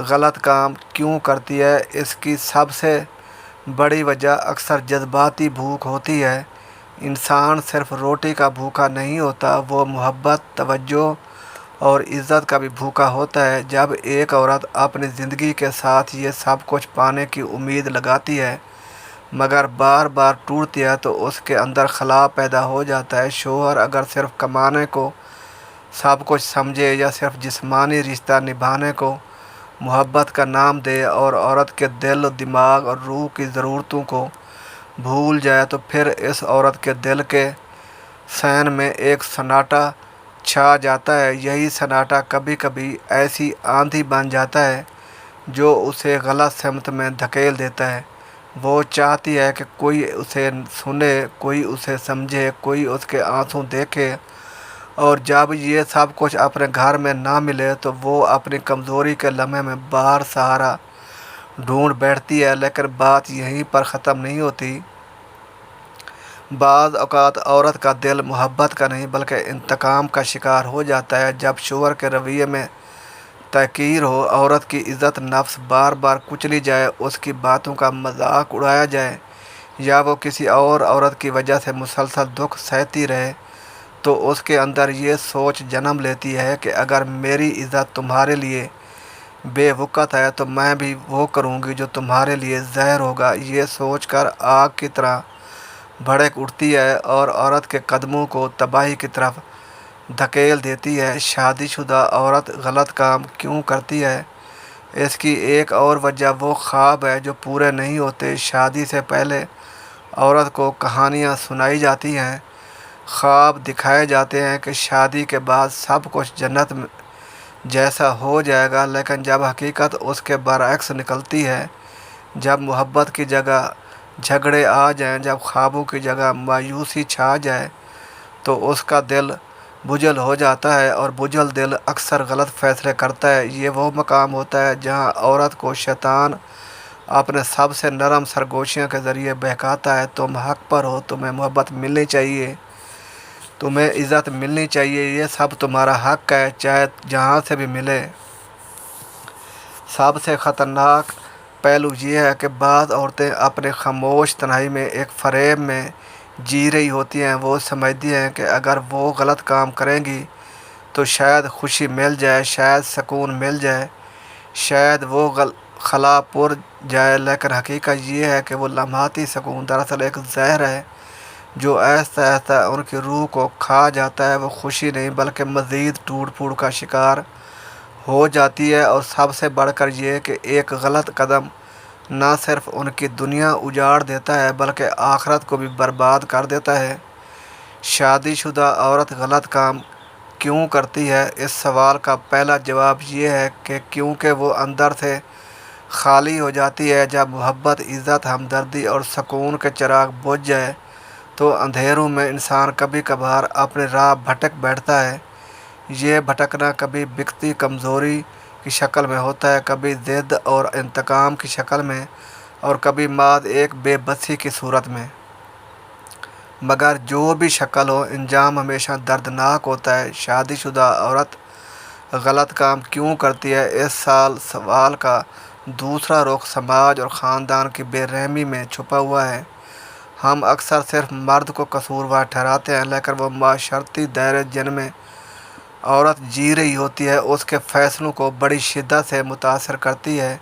غلط کام کیوں کرتی ہے؟ اس کی سب سے بڑی وجہ اکثر جذباتی بھوک ہوتی ہے۔ انسان صرف روٹی کا بھوکا نہیں ہوتا، وہ محبت، توجہ اور عزت کا بھی بھوکا ہوتا ہے۔ جب ایک عورت اپنی زندگی کے ساتھ یہ سب کچھ پانے کی امید لگاتی ہے مگر بار بار ٹوٹتی ہے تو اس کے اندر خلا پیدا ہو جاتا ہے۔ شوہر اگر صرف کمانے کو سب کچھ سمجھے یا صرف جسمانی رشتہ نبھانے کو محبت کا نام دے اور عورت کے دل، دماغ اور روح کی ضرورتوں کو بھول جائے تو پھر اس عورت کے دل کے سین میں ایک سناٹا چھا جاتا ہے۔ یہی سناٹا کبھی کبھی ایسی آندھی بن جاتا ہے جو اسے غلط سمت میں دھکیل دیتا ہے۔ وہ چاہتی ہے کہ کوئی اسے سنے، کوئی اسے سمجھے، کوئی اس کے آنسو دیکھے، اور جب یہ سب کچھ اپنے گھر میں نہ ملے تو وہ اپنی کمزوری کے لمحے میں باہر سہارا ڈھونڈ بیٹھتی ہے۔ لیکن بات یہیں پر ختم نہیں ہوتی۔ بعض اوقات عورت کا دل محبت کا نہیں بلکہ انتقام کا شکار ہو جاتا ہے۔ جب شوہر کے رویے میں تحقیر ہو، عورت کی عزت نفس بار بار کچلی جائے، اس کی باتوں کا مذاق اڑایا جائے یا وہ کسی اور عورت کی وجہ سے مسلسل دکھ سہتی رہے تو اس کے اندر یہ سوچ جنم لیتی ہے کہ اگر میری عزت تمہارے لیے بے وقت ہے تو میں بھی وہ کروں گی جو تمہارے لیے زہر ہوگا۔ یہ سوچ کر آگ کی طرح بھڑک اٹھتی ہے اور عورت کے قدموں کو تباہی کی طرف دھکیل دیتی ہے۔ شادی شدہ عورت غلط کام کیوں کرتی ہے؟ اس کی ایک اور وجہ وہ خواب ہے جو پورے نہیں ہوتے۔ شادی سے پہلے عورت کو کہانیاں سنائی جاتی ہیں، خواب دکھائے جاتے ہیں کہ شادی کے بعد سب کچھ جنت جیسا ہو جائے گا، لیکن جب حقیقت اس کے برعکس نکلتی ہے، جب محبت کی جگہ جھگڑے آ جائیں، جب خوابوں کی جگہ مایوسی چھا جائے تو اس کا دل بجھل ہو جاتا ہے، اور بجھل دل اکثر غلط فیصلے کرتا ہے۔ یہ وہ مقام ہوتا ہے جہاں عورت کو شیطان اپنے سب سے نرم سرگوشیوں کے ذریعے بہکاتا ہے۔ تم حق پر ہو، تمہیں محبت ملنی چاہیے، تمہیں عزت ملنی چاہیے، یہ سب تمہارا حق ہے، چاہے جہاں سے بھی ملے۔ سب سے خطرناک پہلو یہ ہے کہ بعض عورتیں اپنے خاموش تنہائی میں ایک فریب میں جی رہی ہوتی ہیں۔ وہ سمجھتی ہیں کہ اگر وہ غلط کام کریں گی تو شاید خوشی مل جائے، شاید سکون مل جائے، شاید وہ خلا پر جائے، لیکن حقیقت یہ ہے کہ وہ لمحاتی سکون دراصل ایک زہر ہے جو آہستہ آہستہ ان کی روح کو کھا جاتا ہے۔ وہ خوشی نہیں بلکہ مزید ٹوٹ پھوٹ کا شکار ہو جاتی ہے، اور سب سے بڑھ کر یہ کہ ایک غلط قدم نہ صرف ان کی دنیا اجاڑ دیتا ہے بلکہ آخرت کو بھی برباد کر دیتا ہے۔ شادی شدہ عورت غلط کام کیوں کرتی ہے؟ اس سوال کا پہلا جواب یہ ہے کہ کیونکہ وہ اندر سے خالی ہو جاتی ہے۔ جب محبت، عزت، ہمدردی اور سکون کے چراغ بجھ جائے تو اندھیروں میں انسان کبھی کبھار اپنی راہ بھٹک بیٹھتا ہے۔ یہ بھٹکنا کبھی بکتی کمزوری کی شکل میں ہوتا ہے، کبھی ضد اور انتقام کی شکل میں، اور کبھی محض ایک بے بسی کی صورت میں۔ مگر جو بھی شکل ہو، انجام ہمیشہ دردناک ہوتا ہے۔ شادی شدہ عورت غلط کام کیوں کرتی ہے؟ اس سوال کا دوسرا رخ سماج اور خاندان کی بے رحمی میں چھپا ہوا ہے۔ ہم اکثر صرف مرد کو قصوروار ٹھہراتے ہیں، لیکن وہ معاشرتی دائرے جن میں عورت جی رہی ہوتی ہے اس کے فیصلوں کو بڑی شدت سے متاثر کرتی ہے۔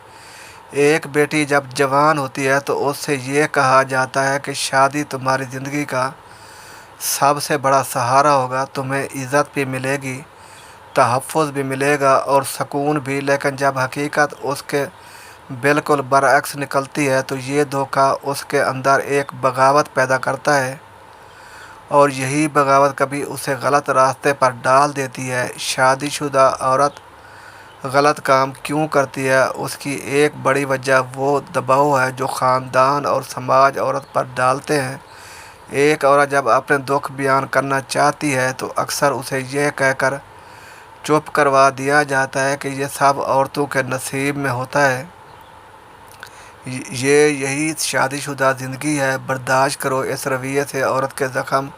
ایک بیٹی جب جوان ہوتی ہے تو اس سے یہ کہا جاتا ہے کہ شادی تمہاری زندگی کا سب سے بڑا سہارا ہوگا، تمہیں عزت بھی ملے گی، تحفظ بھی ملے گا اور سکون بھی، لیکن جب حقیقت اس کے بالکل برعکس نکلتی ہے تو یہ دھوکہ اس کے اندر ایک بغاوت پیدا کرتا ہے، اور یہی بغاوت کبھی اسے غلط راستے پر ڈال دیتی ہے۔ شادی شدہ عورت غلط کام کیوں کرتی ہے؟ اس کی ایک بڑی وجہ وہ دباؤ ہے جو خاندان اور سماج عورت پر ڈالتے ہیں۔ ایک عورت جب اپنے دکھ بیان کرنا چاہتی ہے تو اکثر اسے یہ کہہ کر چپ کروا دیا جاتا ہے کہ یہ سب عورتوں کے نصیب میں ہوتا ہے، یہی شادی شدہ زندگی ہے، برداشت کرو۔ اس رویے سے عورت کے زخم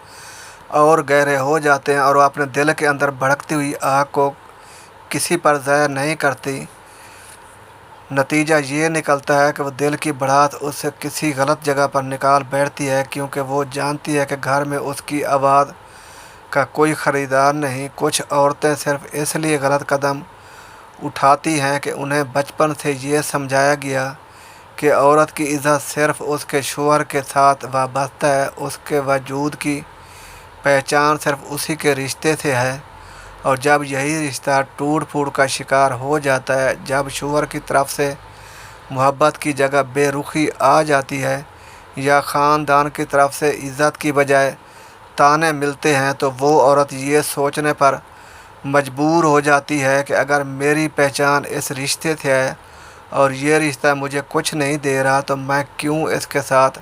اور گہرے ہو جاتے ہیں اور وہ اپنے دل کے اندر بھڑکتی ہوئی آگ کو کسی پر ظاہر نہیں کرتی۔ نتیجہ یہ نکلتا ہے کہ وہ دل کی بڑھاٹ اسے کسی غلط جگہ پر نکال بیٹھتی ہے، کیونکہ وہ جانتی ہے کہ گھر میں اس کی آواز کا کوئی خریدار نہیں۔ کچھ عورتیں صرف اس لیے غلط قدم اٹھاتی ہیں کہ انہیں بچپن سے یہ سمجھایا گیا کہ عورت کی عزت صرف اس کے شوہر کے ساتھ وابستہ ہے، اس کے وجود کی پہچان صرف اسی کے رشتے سے ہے، اور جب یہی رشتہ ٹوٹ پھوٹ کا شکار ہو جاتا ہے، جب شوہر کی طرف سے محبت کی جگہ بے رخی آ جاتی ہے یا خاندان کی طرف سے عزت کی بجائے طعنے ملتے ہیں، تو وہ عورت یہ سوچنے پر مجبور ہو جاتی ہے کہ اگر میری پہچان اس رشتے سے ہے اور یہ رشتہ مجھے کچھ نہیں دے رہا تو میں کیوں اس کے ساتھ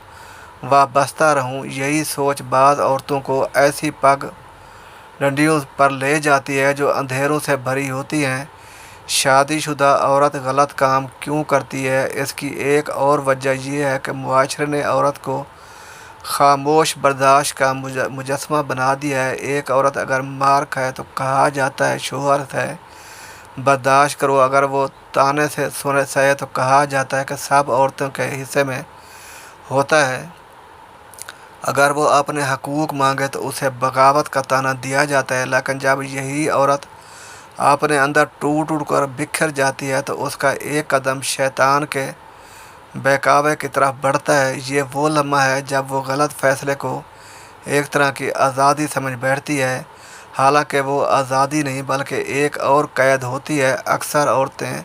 وابستہ رہوں۔ یہی سوچ بعض عورتوں کو ایسی پگ ڈنڈیوں پر لے جاتی ہے جو اندھیروں سے بھری ہوتی ہیں۔ شادی شدہ عورت غلط کام کیوں کرتی ہے؟ اس کی ایک اور وجہ یہ ہے کہ معاشرے نے عورت کو خاموش برداشت کا مجسمہ بنا دیا ہے۔ ایک عورت اگر مار کھائے تو کہا جاتا ہے شوہر ہے، برداشت کرو، اگر وہ طعنے سے سہے تو کہا جاتا ہے کہ سب عورتوں کے حصے میں ہوتا ہے، اگر وہ اپنے حقوق مانگے تو اسے بغاوت کا طعنہ دیا جاتا ہے۔ لیکن جب یہی عورت اپنے اندر ٹوٹ ٹوٹ کر بکھر جاتی ہے تو اس کا ایک قدم شیطان کے بہکاوے کی طرف بڑھتا ہے۔ یہ وہ لمحہ ہے جب وہ غلط فیصلے کو ایک طرح کی آزادی سمجھ بیٹھتی ہے، حالانکہ وہ آزادی نہیں بلکہ ایک اور قید ہوتی ہے۔ اکثر عورتیں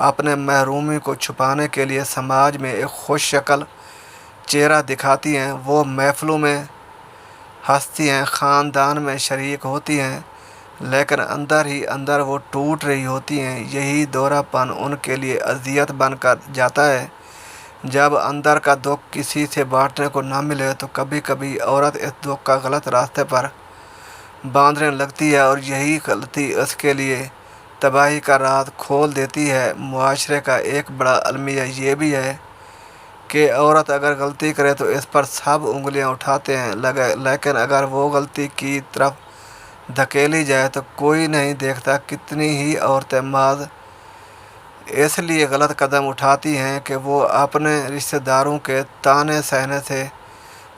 اپنے محرومی کو چھپانے کے لیے سماج میں ایک خوش شکل چہرہ دکھاتی ہیں، وہ محفلوں میں ہنستی ہیں، خاندان میں شریک ہوتی ہیں، لیکن اندر ہی اندر وہ ٹوٹ رہی ہوتی ہیں۔ یہی دوہرا پن ان کے لیے اذیت بن کر جاتا ہے۔ جب اندر کا دکھ کسی سے بانٹنے کو نہ ملے تو کبھی کبھی عورت اس دکھ کا غلط راستے پر باندھنے لگتی ہے، اور یہی غلطی اس کے لیے تباہی کا راز کھول دیتی ہے۔ معاشرے کا ایک بڑا المیہ یہ بھی ہے کہ عورت اگر غلطی کرے تو اس پر سب انگلیاں اٹھاتے ہیں، لیکن اگر وہ غلطی کی طرف دھکیلی جائے تو کوئی نہیں دیکھتا۔ کتنی ہی عورتیں محض اس لیے غلط قدم اٹھاتی ہیں کہ وہ اپنے رشتہ داروں کے طعنے سہنے سے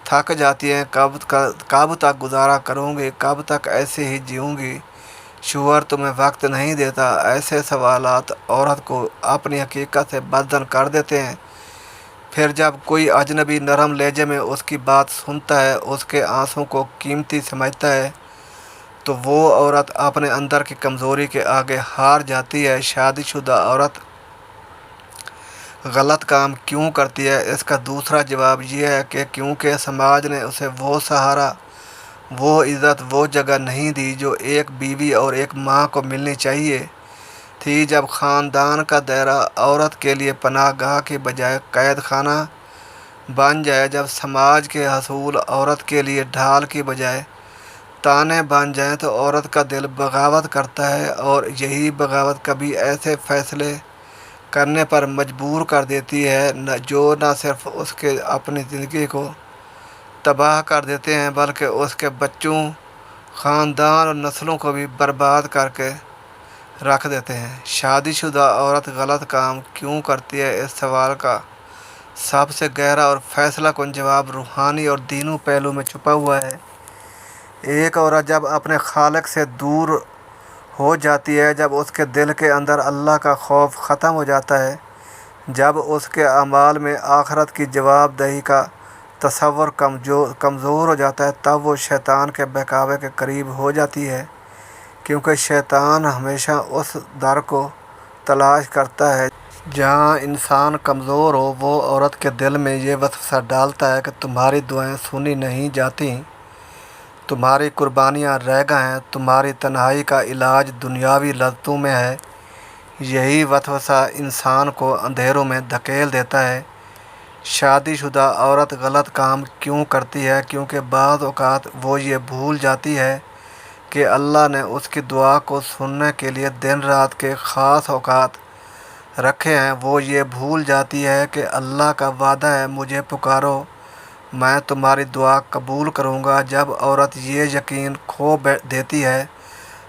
تھک جاتی ہیں۔ کب تک گزارا کروں گی، کب تک ایسے ہی جیوں گی، شوہر تمہیں وقت نہیں دیتا۔ ایسے سوالات عورت کو اپنی حقیقت سے بدظن کر دیتے ہیں۔ پھر جب کوئی اجنبی نرم لہجے میں اس کی بات سنتا ہے، اس کے آنسوں کو قیمتی سمجھتا ہے، تو وہ عورت اپنے اندر کی کمزوری کے آگے ہار جاتی ہے۔ شادی شدہ عورت غلط کام کیوں کرتی ہے؟ اس کا دوسرا جواب یہ ہے کہ کیونکہ سماج نے اسے وہ سہارا، وہ عزت، وہ جگہ نہیں دی جو ایک بیوی اور ایک ماں کو ملنی چاہیے تھی۔ جب خاندان کا دائرہ عورت کے لیے پناہ گاہ کی بجائے قید خانہ بن جائے، جب سماج کے حصول عورت کے لیے ڈھال کی بجائے طعنے بن جائیں، تو عورت کا دل بغاوت کرتا ہے، اور یہی بغاوت کبھی ایسے فیصلے کرنے پر مجبور کر دیتی ہے جو نہ صرف اس کے اپنی زندگی کو تباہ کر دیتے ہیں بلکہ اس کے بچوں، خاندان اور نسلوں کو بھی برباد کر کے رکھ دیتے ہیں۔ شادی شدہ عورت غلط کام کیوں کرتی ہے؟ اس سوال کا سب سے گہرا اور فیصلہ کن جواب روحانی اور دینی پہلو میں چھپا ہوا ہے۔ ایک عورت جب اپنے خالق سے دور ہو جاتی ہے، جب اس کے دل کے اندر اللہ کا خوف ختم ہو جاتا ہے، جب اس کے اعمال میں آخرت کی جواب دہی کا تصور کمزور ہو جاتا ہے، تب وہ شیطان کے بہکاوے کے قریب ہو جاتی ہے، کیونکہ شیطان ہمیشہ اس در کو تلاش کرتا ہے جہاں انسان کمزور ہو۔ وہ عورت کے دل میں یہ وسوسہ ڈالتا ہے کہ تمہاری دعائیں سنی نہیں جاتیں، تمہاری قربانیاں رہ گئیں ہیں، تمہاری تنہائی کا علاج دنیاوی لذتوں میں ہے۔ یہی وسوسہ انسان کو اندھیروں میں دھکیل دیتا ہے۔ شادی شدہ عورت غلط کام کیوں کرتی ہے؟ کیونکہ بعض اوقات وہ یہ بھول جاتی ہے کہ اللہ نے اس کی دعا کو سننے کے لیے دن رات کے خاص اوقات رکھے ہیں۔ وہ یہ بھول جاتی ہے کہ اللہ کا وعدہ ہے، مجھے پکارو میں تمہاری دعا قبول کروں گا۔ جب عورت یہ یقین کھو دیتی ہے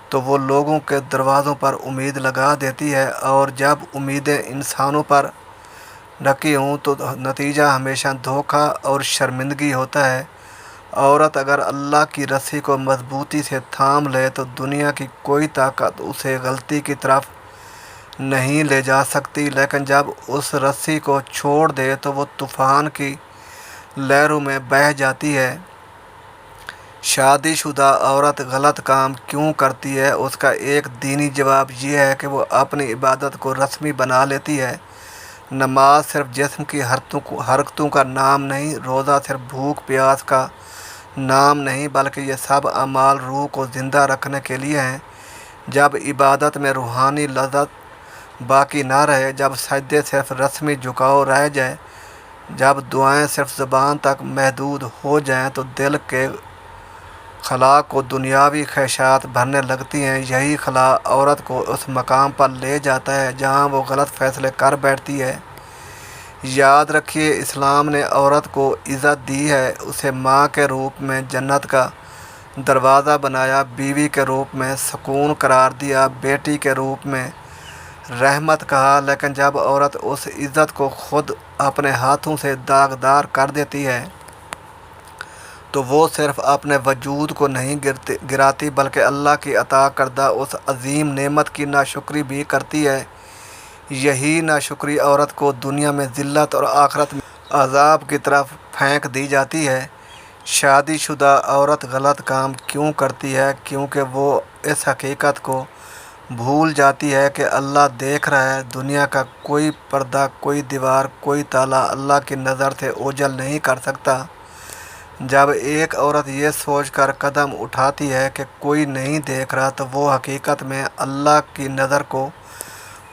تو تو وہ لوگوں کے دروازوں پر امید لگا دیتی ہے، اور جب امیدیں انسانوں پر رکھی ہوں تو نتیجہ ہمیشہ دھوکہ اور شرمندگی ہوتا ہے۔ عورت اگر اللہ کی رسی کو مضبوطی سے تھام لے تو دنیا کی کوئی طاقت اسے غلطی کی طرف نہیں لے جا سکتی، لیکن جب اس رسی کو چھوڑ دے تو وہ طوفان کی لہروں میں بہہ جاتی ہے۔ شادی شدہ عورت غلط کام کیوں کرتی ہے؟ اس کا ایک دینی جواب یہ ہے کہ وہ اپنی عبادت کو رسمی بنا لیتی ہے۔ نماز صرف جسم کی حرکتوں کا نام نہیں، روزہ صرف بھوک پیاس کا نام نہیں، بلکہ یہ سب اعمال روح کو زندہ رکھنے کے لیے ہیں۔ جب عبادت میں روحانی لذت باقی نہ رہے، جب سجدے صرف رسمی جھکاؤ رہ جائے، جب دعائیں صرف زبان تک محدود ہو جائیں تو دل کے خلا کو دنیاوی خواہشات بھرنے لگتی ہیں۔ یہی خلا عورت کو اس مقام پر لے جاتا ہے جہاں وہ غلط فیصلے کر بیٹھتی ہے۔ یاد رکھیے، اسلام نے عورت کو عزت دی ہے، اسے ماں کے روپ میں جنت کا دروازہ بنایا، بیوی کے روپ میں سکون قرار دیا، بیٹی کے روپ میں رحمت کہا، لیکن جب عورت اس عزت کو خود اپنے ہاتھوں سے داغدار کر دیتی ہے تو وہ صرف اپنے وجود کو نہیں گراتی بلکہ اللہ کی عطا کردہ اس عظیم نعمت کی ناشکری بھی کرتی ہے۔ یہی ناشکری عورت کو دنیا میں ذلت اور آخرت میں عذاب کی طرف پھینک دی جاتی ہے۔ شادی شدہ عورت غلط کام کیوں کرتی ہے؟ کیونکہ وہ اس حقیقت کو بھول جاتی ہے کہ اللہ دیکھ رہا ہے۔ دنیا کا کوئی پردہ، کوئی دیوار، کوئی تالا اللہ کی نظر سے اوجھل نہیں کر سکتا۔ جب ایک عورت یہ سوچ کر قدم اٹھاتی ہے کہ کوئی نہیں دیکھ رہا تو وہ حقیقت میں اللہ کی نظر کو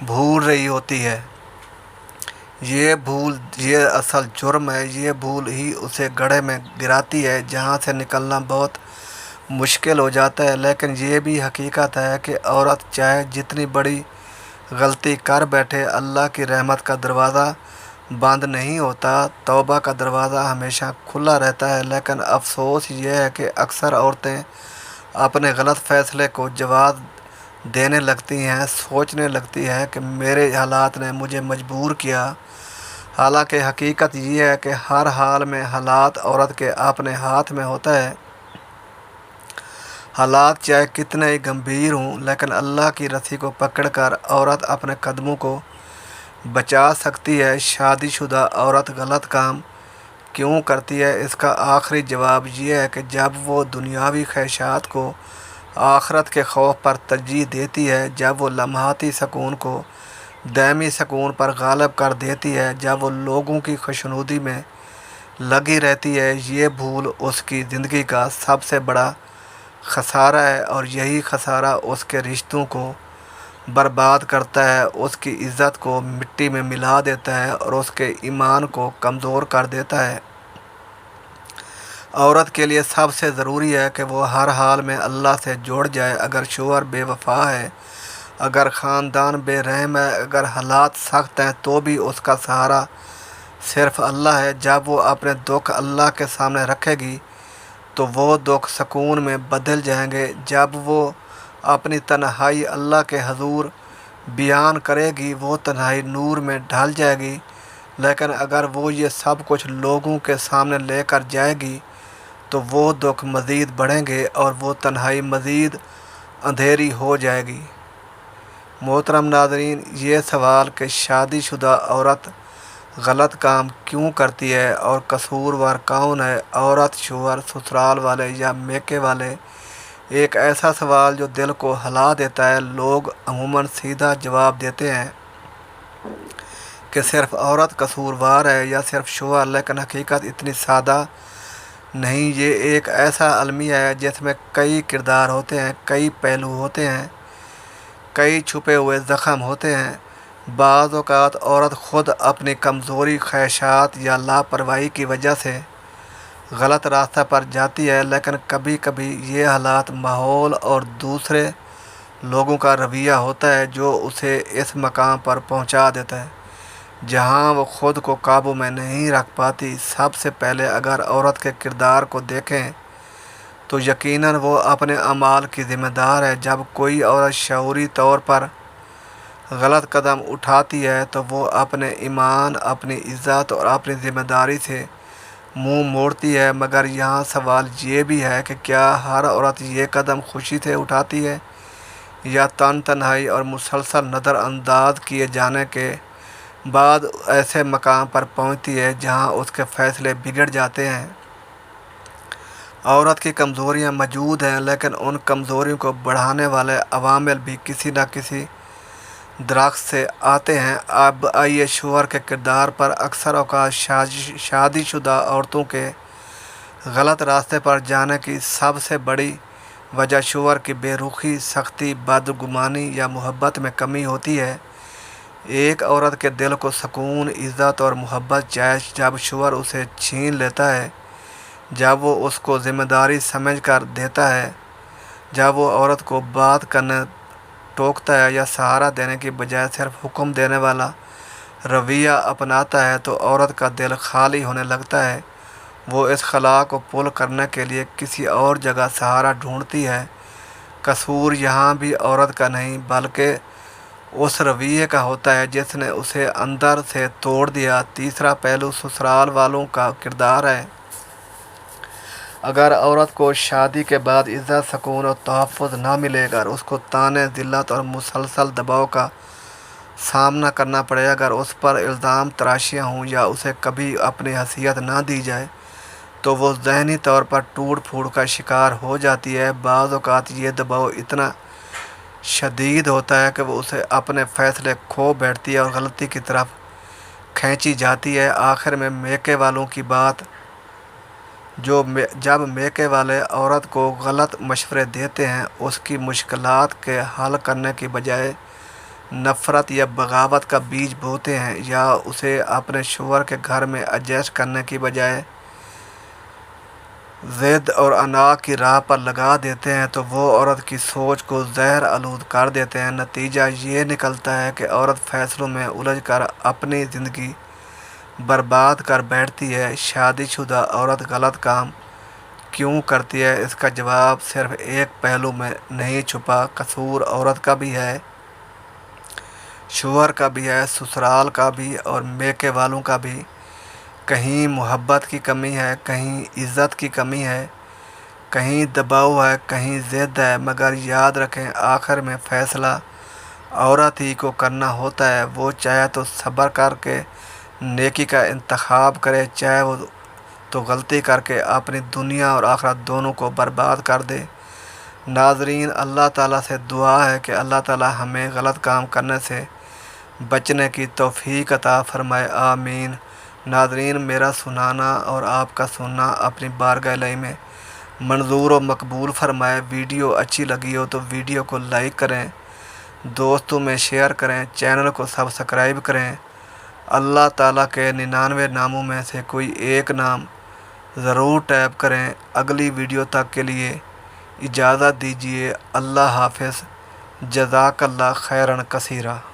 بھول رہی ہوتی ہے۔ یہ بھول، یہ اصل جرم ہے۔ یہ بھول ہی اسے گڑھے میں گراتی ہے جہاں سے نکلنا بہت مشکل ہو جاتا ہے۔ لیکن یہ بھی حقیقت ہے کہ عورت چاہے جتنی بڑی غلطی کر بیٹھے، اللہ کی رحمت کا دروازہ بند نہیں ہوتا، توبہ کا دروازہ ہمیشہ کھلا رہتا ہے۔ لیکن افسوس یہ ہے کہ اکثر عورتیں اپنے غلط فیصلے کو جواز دینے لگتی ہیں، سوچنے لگتی ہیں کہ میرے حالات نے مجھے مجبور کیا، حالانکہ حقیقت یہ ہے کہ ہر حال میں حالات عورت کے اپنے ہاتھ میں ہوتا ہے۔ حالات چاہے کتنے ہی گمبھیر ہوں، لیکن اللہ کی رسی کو پکڑ کر عورت اپنے قدموں کو بچا سکتی ہے۔ شادی شدہ عورت غلط کام کیوں کرتی ہے؟ اس کا آخری جواب یہ ہے کہ جب وہ دنیاوی خواہشات کو آخرت کے خوف پر ترجیح دیتی ہے، جب وہ لمحاتی سکون کو دائمی سکون پر غالب کر دیتی ہے، جب وہ لوگوں کی خوشنودی میں لگی رہتی ہے۔ یہ بھول اس کی زندگی کا سب سے بڑا خسارہ ہے، اور یہی خسارہ اس کے رشتوں کو برباد کرتا ہے، اس کی عزت کو مٹی میں ملا دیتا ہے اور اس کے ایمان کو کمزور کر دیتا ہے۔ عورت کے لیے سب سے ضروری ہے کہ وہ ہر حال میں اللہ سے جڑ جائے۔ اگر شوہر بے وفا ہے، اگر خاندان بے رحم ہے، اگر حالات سخت ہیں، تو بھی اس کا سہارا صرف اللہ ہے۔ جب وہ اپنے دکھ اللہ کے سامنے رکھے گی تو وہ دکھ سکون میں بدل جائیں گے۔ جب وہ اپنی تنہائی اللہ کے حضور بیان کرے گی، وہ تنہائی نور میں ڈھل جائے گی۔ لیکن اگر وہ یہ سب کچھ لوگوں کے سامنے لے کر جائے گی تو وہ دکھ مزید بڑھیں گے اور وہ تنہائی مزید اندھیری ہو جائے گی۔ محترم ناظرین، یہ سوال کہ شادی شدہ عورت غلط کام کیوں کرتی ہے اور قصوروار کون ہے، عورت، شوہر، سسرال والے یا میکے والے، ایک ایسا سوال جو دل کو ہلا دیتا ہے۔ لوگ عموماً سیدھا جواب دیتے ہیں کہ صرف عورت قصوروار ہے یا صرف شوہر، لیکن حقیقت اتنی سادہ نہیں۔ یہ ایک ایسا المیہ ہے جس میں کئی کردار ہوتے ہیں، کئی پہلو ہوتے ہیں، کئی چھپے ہوئے زخم ہوتے ہیں۔ بعض اوقات عورت خود اپنی کمزوری، خواہشات یا لاپرواہی کی وجہ سے غلط راستہ پر جاتی ہے، لیکن کبھی کبھی یہ حالات، ماحول اور دوسرے لوگوں کا رویہ ہوتا ہے جو اسے اس مقام پر پہنچا دیتا ہے جہاں وہ خود کو قابو میں نہیں رکھ پاتی۔ سب سے پہلے اگر عورت کے کردار کو دیکھیں تو یقیناً وہ اپنے اعمال کی ذمہ دار ہے۔ جب کوئی عورت شعوری طور پر غلط قدم اٹھاتی ہے تو وہ اپنے ایمان، اپنی عزت اور اپنی ذمہ داری سے منہ موڑتی ہے، مگر یہاں سوال یہ بھی ہے کہ کیا ہر عورت یہ قدم خوشی سے اٹھاتی ہے یا تنہائی اور مسلسل نظر انداز کیے جانے کے بعد ایسے مقام پر پہنچتی ہے جہاں اس کے فیصلے بگڑ جاتے ہیں۔ عورت کی کمزوریاں موجود ہیں، لیکن ان کمزوریوں کو بڑھانے والے عوامل بھی کسی نہ کسی درخت سے آتے ہیں۔ اب آئیے شوہر کے کردار پر اکثر اوقات شادی شدہ عورتوں کے غلط راستے پر جانے کی سب سے بڑی وجہ شوہر کی بے رخی، سختی، بدگمانی یا محبت میں کمی ہوتی ہے۔ ایک عورت کے دل کو سکون، عزت اور محبت چاہے جب شوہر اسے چھین لیتا ہے، جب وہ اس کو ذمہ داری سمجھ کر دیتا ہے، جب وہ عورت کو بات کرنے ٹوکتا ہے یا سہارا دینے کی بجائے صرف حکم دینے والا رویہ اپناتا ہے تو عورت کا دل خالی ہونے لگتا ہے۔ وہ اس خلا کو پُر کرنے کے لیے کسی اور جگہ سہارا ڈھونڈتی ہے۔ قصور یہاں بھی عورت کا نہیں بلکہ اس رویے کا ہوتا ہے جس نے اسے اندر سے توڑ دیا۔ تیسرا پہلو سسرال والوں کا کردار ہے۔ اگر عورت کو شادی کے بعد عزت، سکون اور تحفظ نہ ملے، اگر اس کو طعنے، ذلت اور مسلسل دباؤ کا سامنا کرنا پڑے، اگر اس پر الزام تراشیاں ہوں یا اسے کبھی اپنی حیثیت نہ دی جائے تو وہ ذہنی طور پر ٹوٹ پھوٹ کا شکار ہو جاتی ہے۔ بعض اوقات یہ دباؤ اتنا شدید ہوتا ہے کہ وہ اسے اپنے فیصلے کھو بیٹھتی ہے اور غلطی کی طرف کھینچی جاتی ہے۔ آخر میں میکے والوں کی بات، جب میکے والے عورت کو غلط مشورے دیتے ہیں، اس کی مشکلات کے حل کرنے کی بجائے نفرت یا بغاوت کا بیج بوتے ہیں، یا اسے اپنے شوہر کے گھر میں ایڈجسٹ کرنے کی بجائے ضد اور انا کی راہ پر لگا دیتے ہیں، تو وہ عورت کی سوچ کو زہر آلود کر دیتے ہیں۔ نتیجہ یہ نکلتا ہے کہ عورت فیصلوں میں الجھ کر اپنی زندگی برباد کر بیٹھتی ہے۔ شادی شدہ عورت غلط کام کیوں کرتی ہے؟ اس کا جواب صرف ایک پہلو میں نہیں چھپا۔ قصور عورت کا بھی ہے، شوہر کا بھی ہے، سسرال کا بھی اور میکے والوں کا بھی۔ کہیں محبت کی کمی ہے، کہیں عزت کی کمی ہے، کہیں دباؤ ہے، کہیں ضد ہے، مگر یاد رکھیں آخر میں فیصلہ عورت ہی کو کرنا ہوتا ہے۔ وہ چاہے تو صبر کر کے نیکی کا انتخاب کرے، چاہے وہ تو غلطی کر کے اپنی دنیا اور آخرت دونوں کو برباد کر دے۔ ناظرین، اللہ تعالیٰ سے دعا ہے کہ اللہ تعالیٰ ہمیں غلط کام کرنے سے بچنے کی توفیق عطا فرمائے، آمین۔ ناظرین، میرا سنانا اور آپ کا سننا اپنی بارگاہ الہی میں منظور و مقبول فرمائے۔ ویڈیو اچھی لگی ہو تو ویڈیو کو لائک کریں، دوستوں میں شیئر کریں، چینل کو سبسکرائب کریں۔ اللہ تعالیٰ کے 99 ناموں میں سے کوئی ایک نام ضرور ٹیپ کریں۔ اگلی ویڈیو تک کے لیے اجازت دیجیے۔ اللہ حافظ۔ جزاک اللہ خیرًا کثیرًا۔